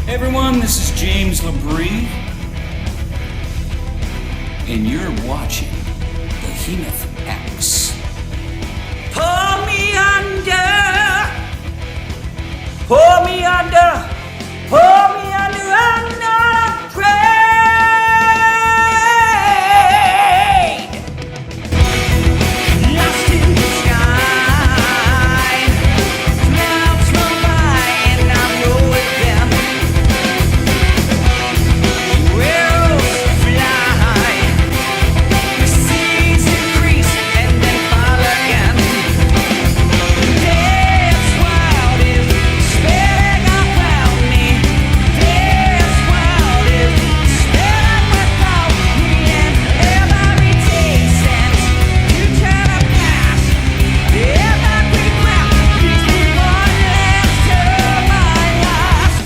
Hey everyone, this is James Labrie, and you're watching Behemoth-X. Pull me under, pull me under, pull me under, I'm not afraid. Lost in the sky, clouds roll by and I'm rolling them. Arrows fly, the seas increase and then fall again. Death's wild is spilling around me. Death's wild is spilling without me, and every day since you turn a pass, every breath leaves me one less to my last.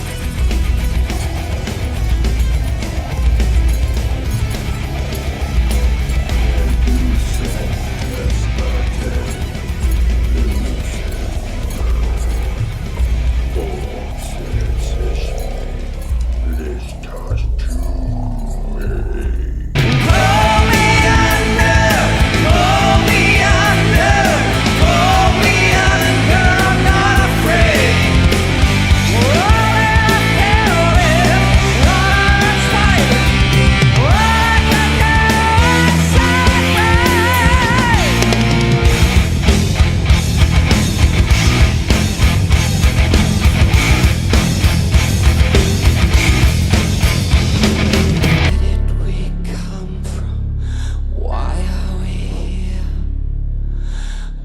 Pull me under, pull me under, pull me under, I'm not afraid. All that hell is, all that's fighting, all I know inside me. Where did we come from? Why are we here?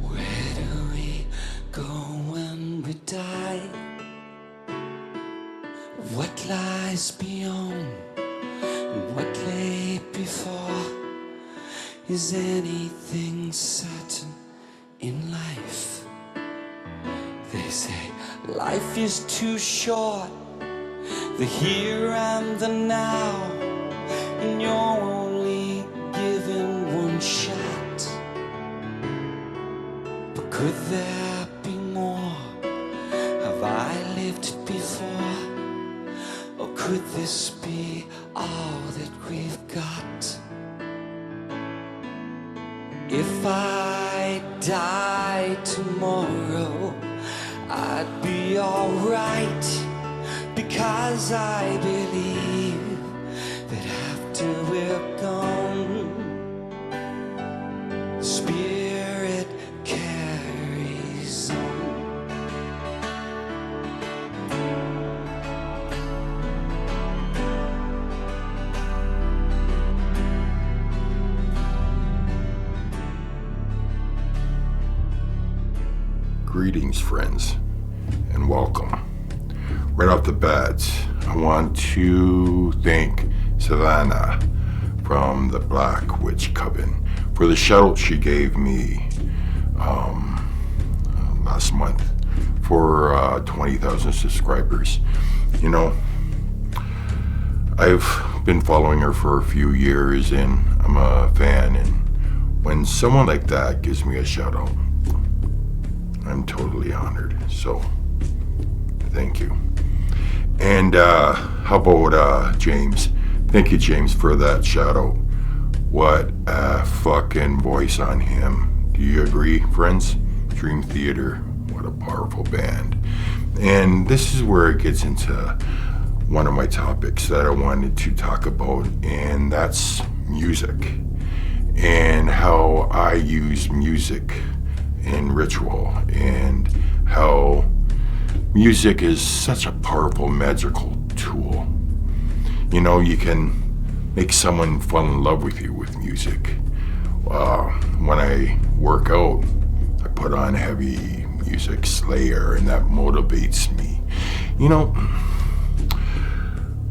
Where do we go when we die? What lies beyond and what lay before? Is anything certain in life? They say life is too short, the here and the now, and you're only given one shot. But could there be more? Have I lived before? Or could this be all that we've got? If I die tomorrow, I'd be alright, because I believe that after we're gone, the spirit carries on. Greetings, friends, and welcome. Right off the bat, I want to thank Savannah from the Black Witch Coven for the shout out she gave me last month for 20,000 subscribers. You know, I've been following her for a few years and I'm a fan, and when someone like that gives me a shout out, I'm totally honored, so thank you. And how about James? Thank you, James, for that shout out. What a fucking voice on him. Do you agree, friends? Dream Theater, what a powerful band. And this is where it gets into one of my topics that I wanted to talk about, and that's music and how I use music in ritual, and how music is such a powerful magical tool. You know, you can make someone fall in love with you with music. When I work out, I put on heavy music, Slayer, and that motivates me. You know,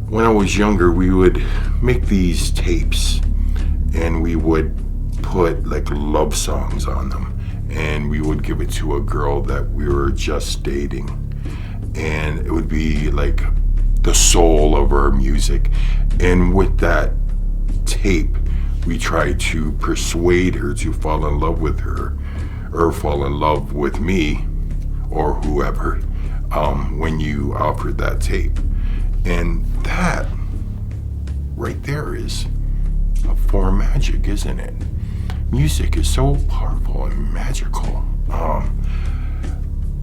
when I was younger, we would make these tapes and we would put like love songs on them, and we would give it to a girl that we were just dating, and it would be like the soul of our music. And with that tape, we tried to persuade her to fall in love with her, or fall in love with me, or whoever, when you offered that tape. And that right there is a form of magic, isn't it? Music is so powerful and magical.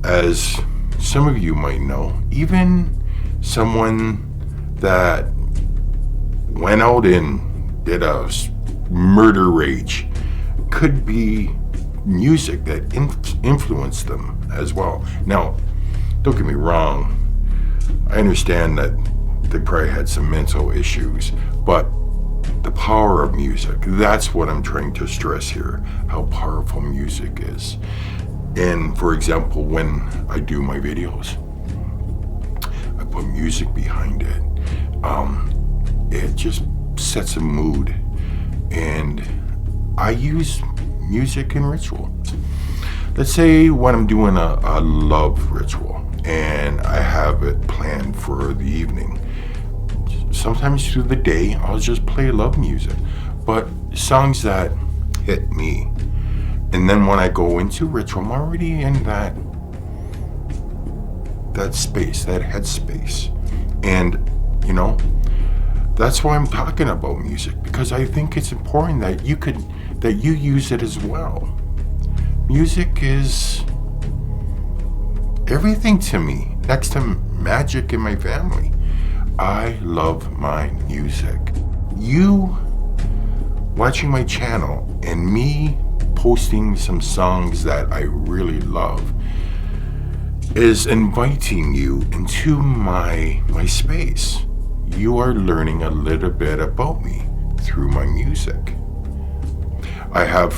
As some of you might know, even someone that went out and did a murder rage could be music that influenced them as well. Now, don't get me wrong, I understand that they probably had some mental issues, but the power of music, that's what I'm trying to stress here, how powerful music is. And for example, when I do my videos, I put music behind it. It just sets a mood, and I use music in rituals. Let's say when I'm doing a love ritual and I have it planned for the evening. Sometimes through the day, I'll just play love music, but songs that hit me. And then when I go into ritual, I'm already in that space, that headspace. And, you know, that's why I'm talking about music, because I think it's important that you use it as well. Music is everything to me, next to magic in my family. I love my music. You watching my channel and me posting some songs that I really love is inviting you into my space. You are learning a little bit about me through my music. I have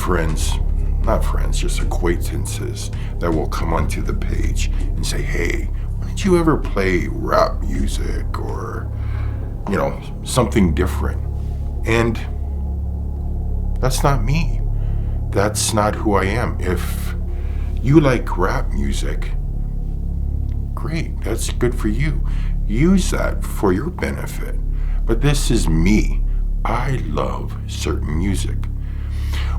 just acquaintances that will come onto the page and say, hey, why don't you ever play rap music or, you know, something different? And that's not me. That's not who I am. If you like rap music, great, that's good for you. Use that for your benefit. But this is me. I love certain music.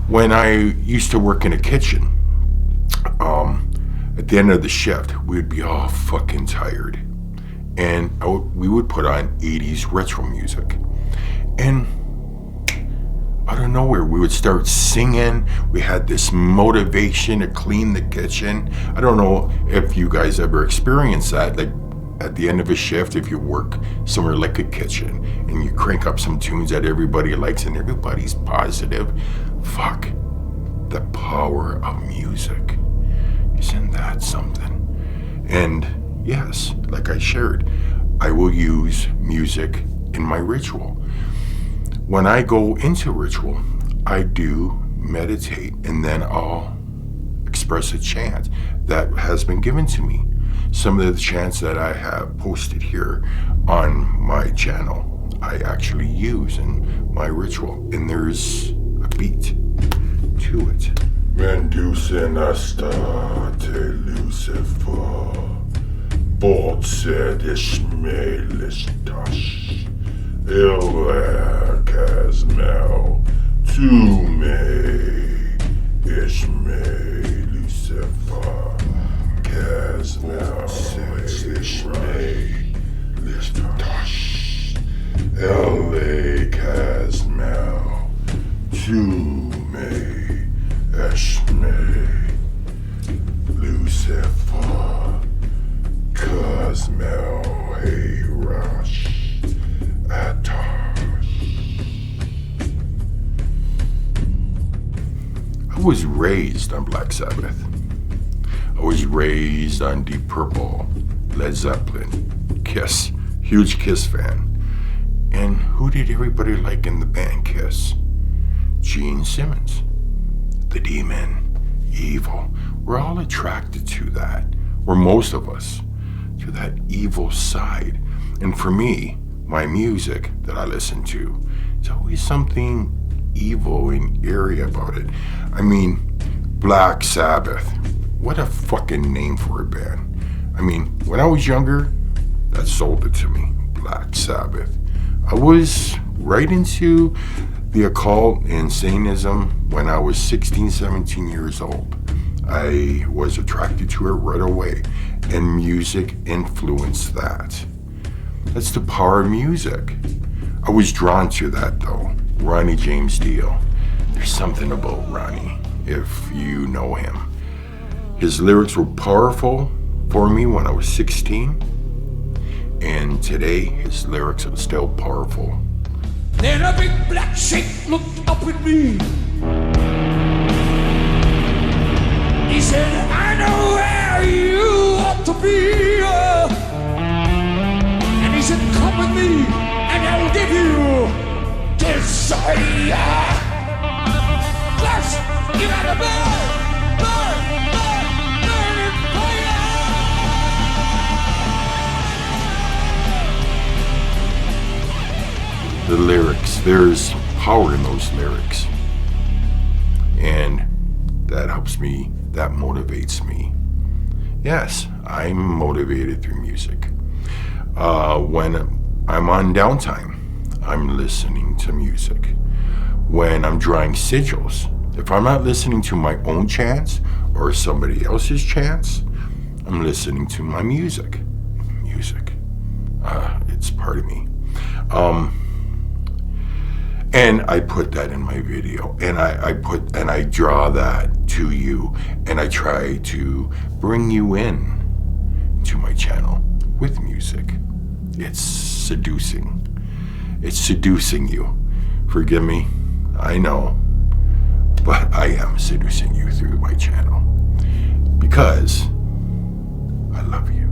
When I used to work in a kitchen, at the end of the shift, we'd be all fucking tired. And we would put on 80s retro music. And out of nowhere, we would start singing. We had this motivation to clean the kitchen. I don't know if you guys ever experienced that. Like at the end of a shift, if you work somewhere like a kitchen and you crank up some tunes that everybody likes and everybody's positive, fuck, the power of music. Isn't that something? And yes, like I shared, I will use music in my ritual. When I go into ritual, I do meditate, and then I'll express a chant that has been given to me. Some of the chants that I have posted here on my channel, I actually use in my ritual, and there's a beat to it. Mendusen Astarte Lucifer, Bortset Ishmaelistash, Kasmel, Tume, Ishmael, Lucifer, Kasmel, Ishmael, Listash, Kasmel, Tume, Ishmael, Lucifer, Kasmel, Herash, I was raised on Black Sabbath. I was raised on Deep Purple, Led Zeppelin, Kiss, huge Kiss fan. And who did everybody like in the band Kiss? Gene Simmons, the Demon, evil. We're all attracted to that, or most of us, to that evil side. And for me, my music that I listen to, it's always something evil and eerie about it. I mean, Black Sabbath, what a fucking name for a band. I mean, when I was younger, that sold it to me, Black Sabbath. I was right into the occult and Satanism when I was 16, 17 years old. I was attracted to it right away, and music influenced that. That's the power of music. I was drawn to that though. Ronnie James Dio. There's something about Ronnie, if you know him. His lyrics were powerful for me when I was 16, and today his lyrics are still powerful. Then a big black shape looked up at me. He said, I know where you ought to be. And he said, come with me and I'll give you desire. Plus, you gotta burn, burn, burn, burn in fire. The lyrics, there's power in those lyrics. And that helps me, that motivates me. Yes, I'm motivated through music. When I'm on downtime, I'm listening to music. When I'm drawing sigils, if I'm not listening to my own chants or somebody else's chants, I'm listening to my music. Music. It's part of me. And I put that in my video, and I draw that to you, and I try to bring you in to my channel with music. It's seducing. It's seducing you. Forgive me, I know, but I am seducing you through my channel because I love you.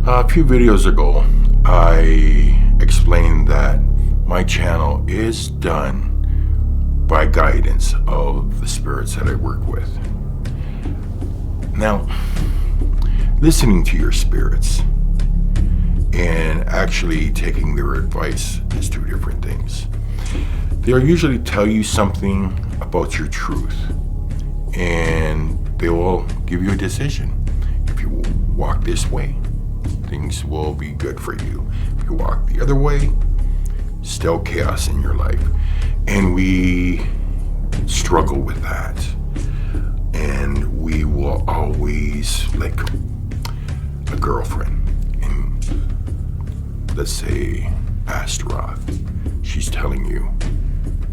A few videos ago, I explained that my channel is done by guidance of the spirits that I work with. Now, listening to your spirits and actually taking their advice is two different things. They'll usually tell you something about your truth, and they will give you a decision. If you walk this way, things will be good for you. If you walk the other way, still chaos in your life. And we struggle with that. And we will always, like a girlfriend in, let's say, Astaroth. She's telling you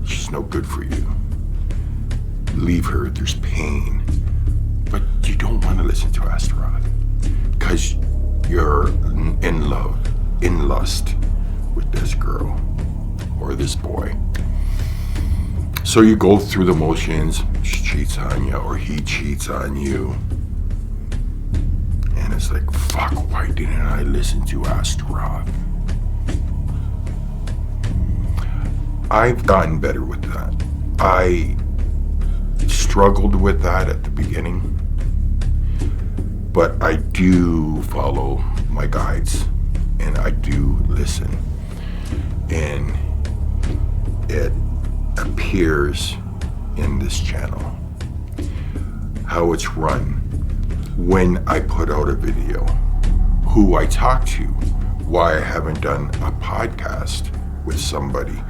she's no good for you. Leave her, there's pain. But you don't want to listen to Astaroth because you're in love, in lust with this girl or this boy. So you go through the motions, she cheats on you or he cheats on you. And it's like, fuck, why didn't I listen to Astaroth? I've gotten better with that. I struggled with that at the beginning. But I do follow my guides, and I do listen. And it appears in this channel how it's run when I put out a video, who I talk to, why I haven't done a podcast with somebody.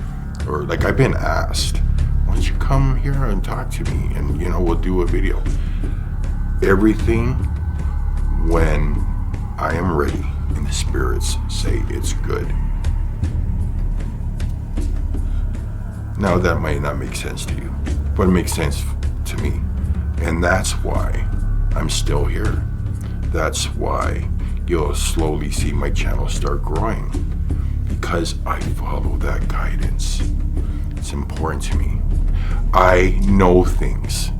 Or like I've been asked, why don't you come here and talk to me and we'll do a video. Everything when I am ready and the spirits say it's good. Now that might not make sense to you, but it makes sense to me. And that's why I'm still here. That's why you'll slowly see my channel start growing, because I follow that guidance. It's important to me. I know things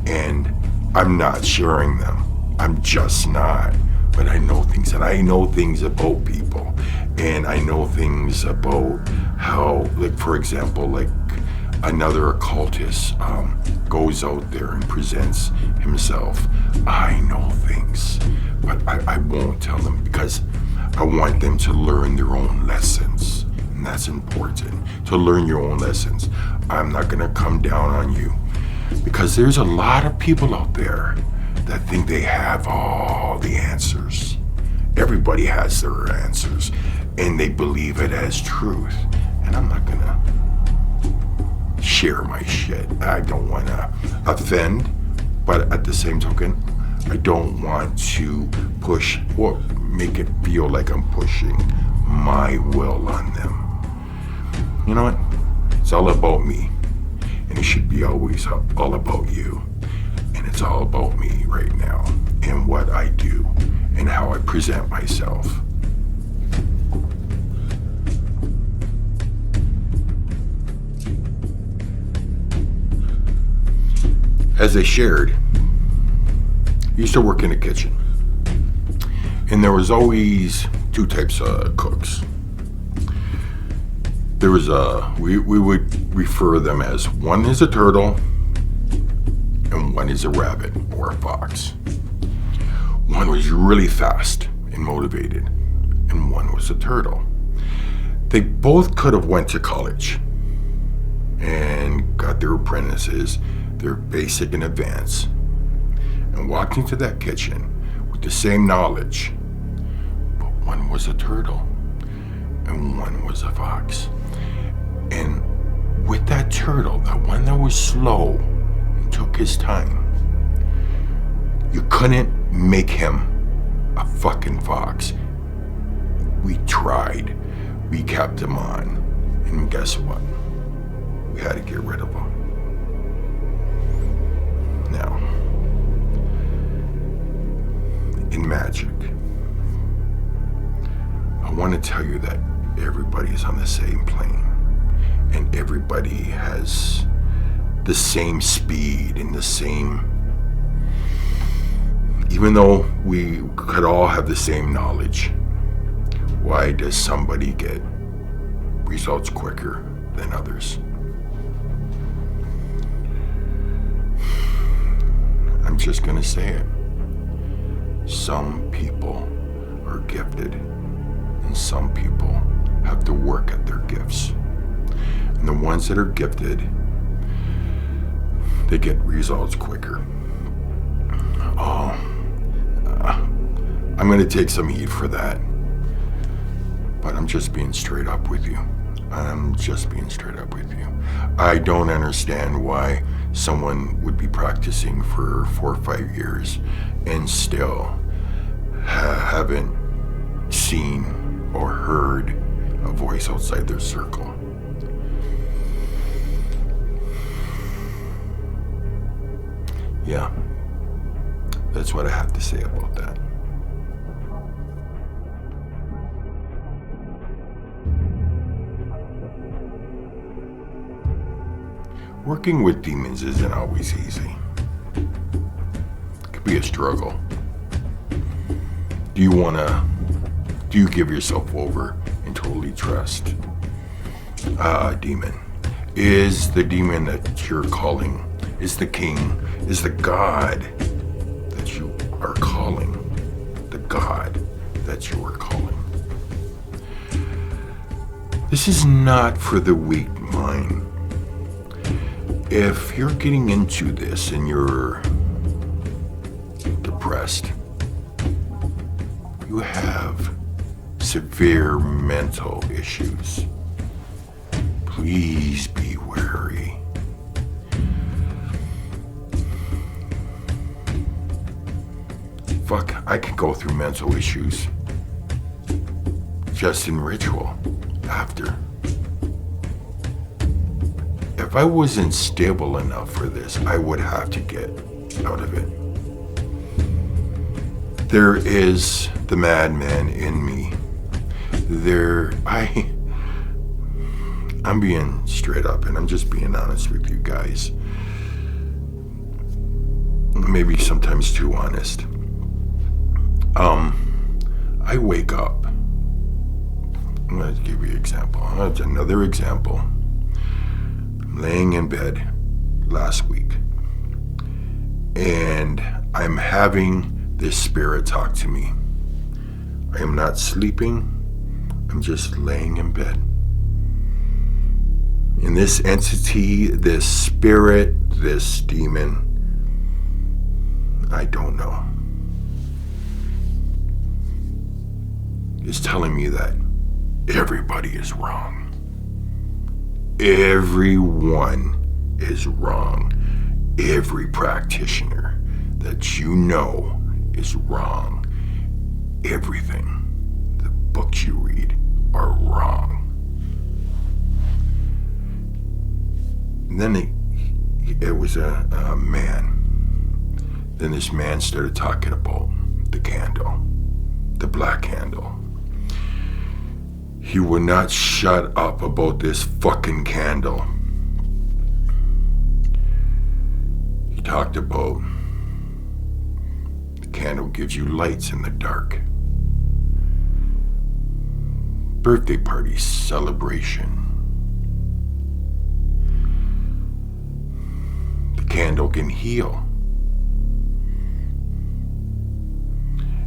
and I'm not sharing them. I'm just not. But I know things, and I know things about people, and I know things about how, like, for example, like another occultist goes out there and presents himself. I know things, but I won't tell them because I want them to learn their own lessons, and that's important, to learn your own lessons. I'm not gonna come down on you because there's a lot of people out there that think they have all the answers. Everybody has their answers, and they believe it as truth. And I'm not gonna share my shit. I don't wanna offend, but at the same token, I don't want to push or make it feel like I'm pushing my will on them. You know what? It's all about me. And it should be always all about you. And it's all about me right now and what I do and how I present myself. As I shared, I used to work in the kitchen. And there was always two types of cooks. There was we would refer them as one is a turtle and one is a rabbit or a fox. One was really fast and motivated, and one was a turtle. They both could have went to college and got their apprentices, their basic and advanced, and walked into that kitchen with the same knowledge, but one was a turtle and one was a fox. And with that turtle, that one that was slow and took his time, you couldn't make him a fucking fox. We tried. We kept him on. And guess what? We had to get rid of him. Now, in magic, I want to tell you that everybody's on the same plane. And everybody has the same speed and the same, even though we could all have the same knowledge, why does somebody get results quicker than others? I'm just gonna say it. Some people are gifted and some people have to work at their gifts. And the ones that are gifted, they get results quicker. I'm going to take some heat for that. But I'm just being straight up with you. I don't understand why someone would be practicing for 4 or 5 years and still haven't seen or heard a voice outside their circle. Yeah, that's what I have to say about that. Working with demons isn't always easy. It could be a struggle. Do you give yourself over and totally trust a demon? Is the demon that you're calling, is the king, is the God that you are calling, the God that you are calling? This is not for the weak mind. If you're getting into this and you're depressed, you have severe mental issues, please be wary. Fuck, I could go through mental issues just in ritual after. If I wasn't stable enough for this, I would have to get out of it. There is the madman in me. I'm being straight up and I'm just being honest with you guys. Maybe sometimes too honest. I wake up. I'm going to give you an example. Another example. I'm laying in bed last week and I'm having this spirit talk to me. I am not sleeping. I'm just laying in bed. And this entity, this spirit, this demon, I don't know, is telling me that everybody is wrong. Everyone is wrong. Every practitioner that you know is wrong. Everything, the books you read, are wrong. And then it was a man. Then this man started talking about the candle, the black candle. He would not shut up about this fucking candle. He talked about the candle gives you lights in the dark. Birthday party celebration. The candle can heal.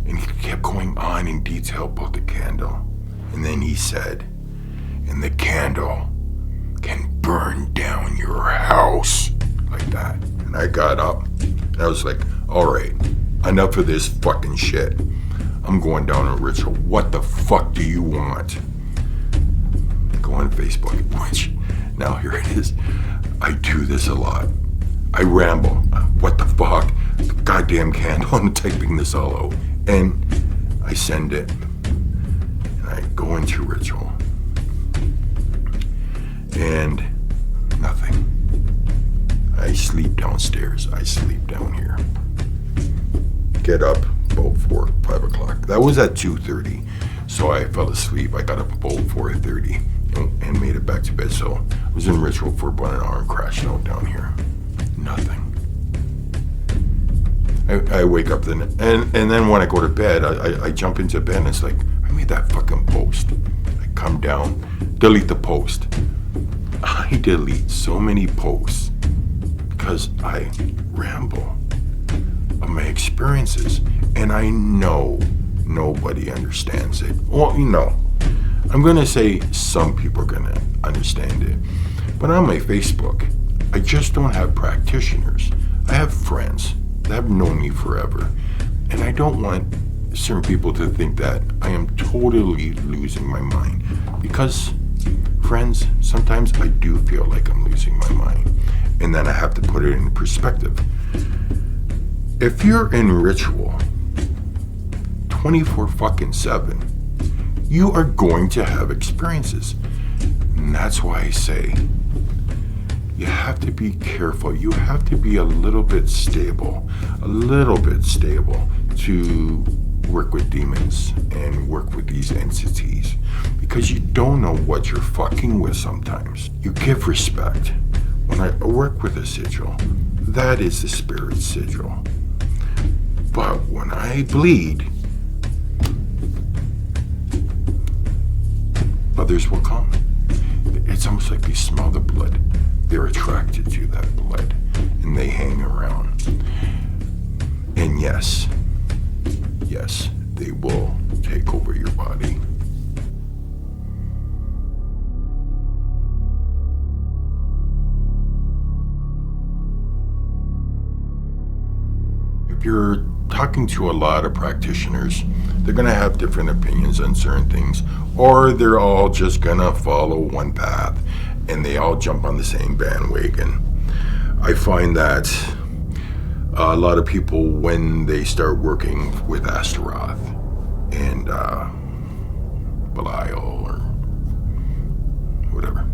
And he kept going on in detail about the candle. And then he said, and the candle can burn down your house. Like that. And I got up and I was like, all right, enough of this fucking shit. I'm going down a ritual. What the fuck do you want? Go on Facebook, which now here it is. I do this a lot. I ramble. What the fuck? The goddamn candle. I'm typing this all out. And I send it. And I go into ritual. And nothing. I sleep downstairs. I sleep down here. Get up about 5 o'clock. That was at 2:30. So I fell asleep. I got up about 4:30 and made it back to bed. So I was in ritual for about an hour and crashed out down here. Nothing. I wake up then, and then when I go to bed, I jump into bed and it's like, I made that fucking post. I come down, delete the post. I delete so many posts because I ramble of my experiences, and I know nobody understands it. Well, you know, I'm gonna say some people are gonna understand it, but on my Facebook, I just don't have practitioners. I have friends that have known me forever, and I don't want certain people to think that I am totally losing my mind, because friends, sometimes I do feel like I'm losing my mind, and then I have to put it in perspective. If you're in ritual 24/7, you are going to have experiences, and that's why I say you have to be careful. You have to be a little bit stable to work with demons and work with these entities, because you don't know what you're fucking with sometimes. You give respect. When I work with a sigil, that is the spirit sigil. But when I bleed, others will come. It's almost like they smell the blood. They're attracted to that blood, and they hang around. And yes, they will take over your body. If you're talking to a lot of practitioners, they're going to have different opinions on certain things, or they're all just going to follow one path and they all jump on the same bandwagon. I find that a lot of people, when they start working with Astaroth and Belial or whatever,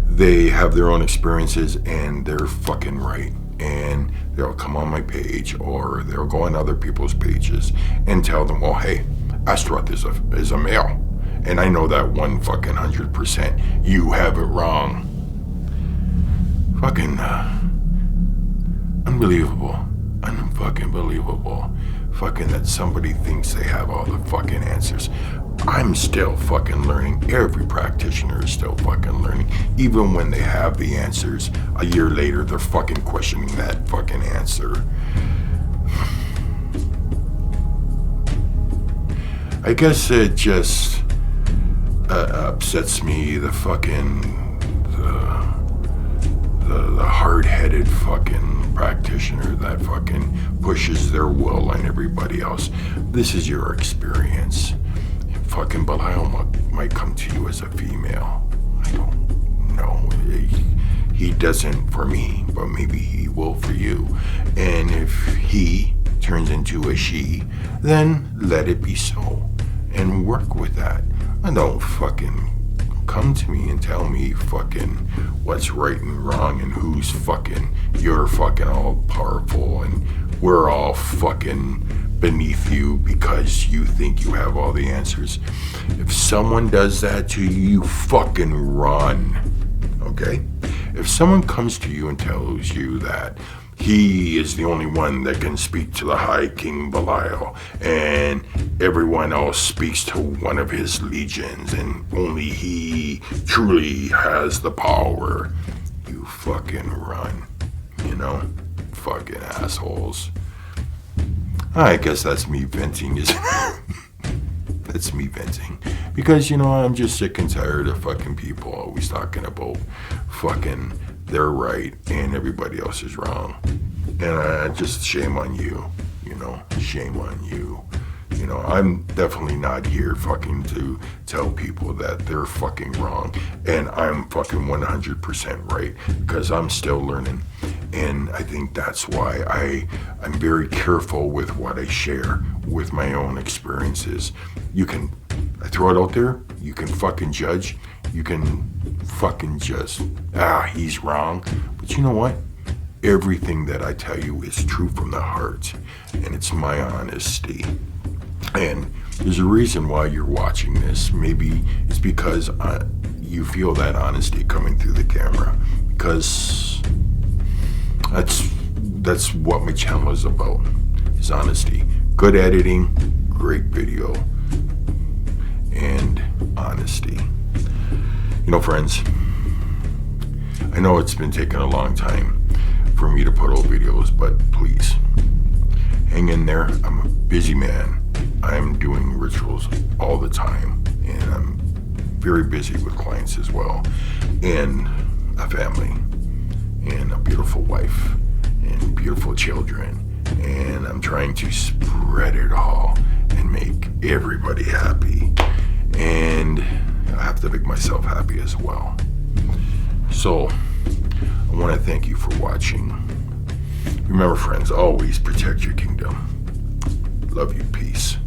they have their own experiences and they're fucking right. And they'll come on my page, or they'll go on other people's pages and tell them, well, hey, Astaroth is a male. And I know that 100%. You have it wrong. Fucking unbelievable. Unfucking believable. Fucking that somebody thinks they have all the fucking answers. I'm still fucking learning. Every practitioner is still fucking learning. Even when they have the answers, a year later, they're fucking questioning that fucking answer. I guess it just upsets me, the hard-headed fucking practitioner that fucking pushes their will on everybody else. This is your experience. Fucking Belial might come to you as a female. I don't know. he doesn't for me, but maybe he will for you. And if he turns into a she, then let it be so. And work with that. And don't fucking come to me and tell me fucking what's right and wrong and who's fucking, you're fucking all powerful and we're all fucking beneath you because you think you have all the answers. If someone does that to you, you fucking run, okay? If someone comes to you and tells you that he is the only one that can speak to the High King Belial, and everyone else speaks to one of his legions, and only he truly has the power, you fucking run, you know? Fucking assholes. I guess that's me venting, isn't it? That's me venting. Because, you know, I'm just sick and tired of fucking people always talking about fucking they're right and everybody else is wrong. And just shame on you, you know, shame on you. You know, I'm definitely not here fucking to tell people that they're fucking wrong and I'm fucking 100% right, because I'm still learning. And I think that's why I'm very careful with what I share with my own experiences. I throw it out there, you can fucking judge, you can fucking just, he's wrong. But you know what? Everything that I tell you is true from the heart, and it's my honesty. And there's a reason why you're watching this. Maybe it's because you feel that honesty coming through the camera, because that's what my channel is about, is honesty. Good editing, great video, and honesty. You know, friends, I know it's been taking a long time for me to put out videos, but please, hang in there. I'm a busy man. I'm doing rituals all the time, and I'm very busy with clients as well, and a family, and a beautiful wife, and beautiful children, and I'm trying to spread it all and make everybody happy, and I have to make myself happy as well. So I want to thank you for watching. Remember, friends, always protect your kingdom. Love you. Peace.